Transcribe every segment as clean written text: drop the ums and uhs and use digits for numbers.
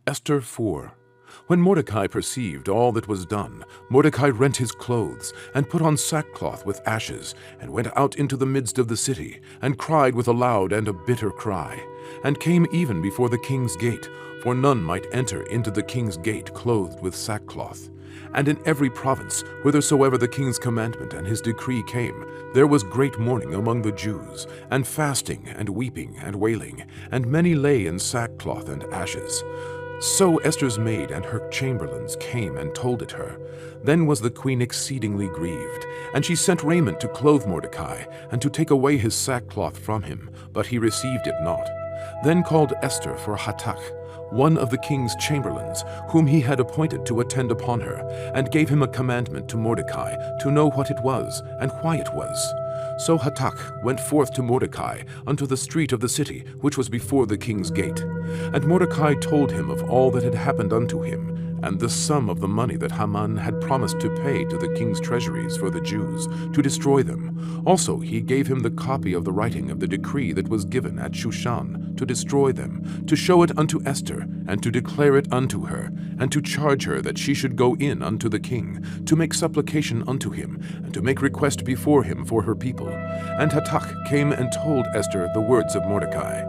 Esther 4. When Mordecai perceived all that was done, Mordecai rent his clothes, and put on sackcloth with ashes, and went out into the midst of the city, and cried with a loud and a bitter cry, and came even before the king's gate, for none might enter into the king's gate clothed with sackcloth. And in every province, whithersoever the king's commandment and his decree came, there was great mourning among the Jews, and fasting, and weeping, and wailing, and many lay in sackcloth and ashes. So Esther's maid and her chamberlains came and told it her. Then was the queen exceedingly grieved, and she sent raiment to clothe Mordecai, and to take away his sackcloth from him, but he received it not. Then called Esther for Hatak, one of the king's chamberlains, whom he had appointed to attend upon her, and gave him a commandment to Mordecai to know what it was, and why it was. So Hatak went forth to Mordecai unto the street of the city, which was before the king's gate. And Mordecai told him of all that had happened unto him, and the sum of the money that Haman had promised to pay to the king's treasuries for the Jews, to destroy them. Also he gave him the copy of the writing of the decree that was given at Shushan, to destroy them, to show it unto Esther, and to declare it unto her, and to charge her that she should go in unto the king, to make supplication unto him, and to make request before him for her people. And Hatak came and told Esther the words of Mordecai.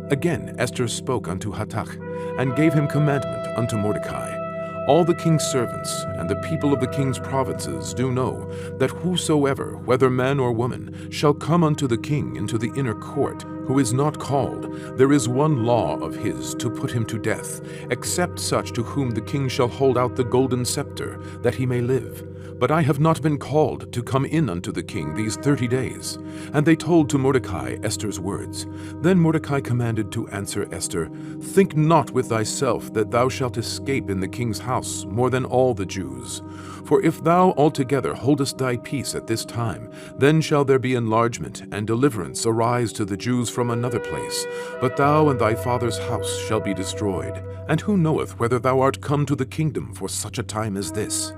Again Esther spoke unto Hatak, and gave him commandment unto Mordecai. All the king's servants and the people of the king's provinces do know that whosoever, whether man or woman, shall come unto the king into the inner court, who is not called, there is one law of his to put him to death, except such to whom the king shall hold out the golden scepter, that he may live. But I have not been called to come in unto the king these 30 days. And they told to Mordecai Esther's words. Then Mordecai commanded to answer Esther, Think not with thyself that thou shalt escape in the king's house more than all the Jews. For if thou altogether holdest thy peace at this time, then shall there be enlargement and deliverance arise to the Jews from another place. But thou and thy father's house shall be destroyed. And who knoweth whether thou art come to the kingdom for such a time as this?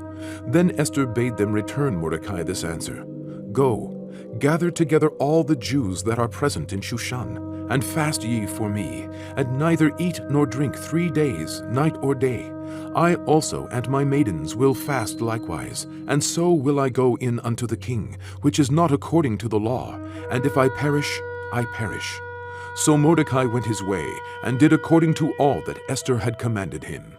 Then Esther bade them return Mordecai this answer. Go, gather together all the Jews that are present in Shushan, and fast ye for me, and neither eat nor drink 3 days, night or day. I also and my maidens will fast likewise, and so will I go in unto the king, which is not according to the law, and if I perish, I perish. So Mordecai went his way, and did according to all that Esther had commanded him.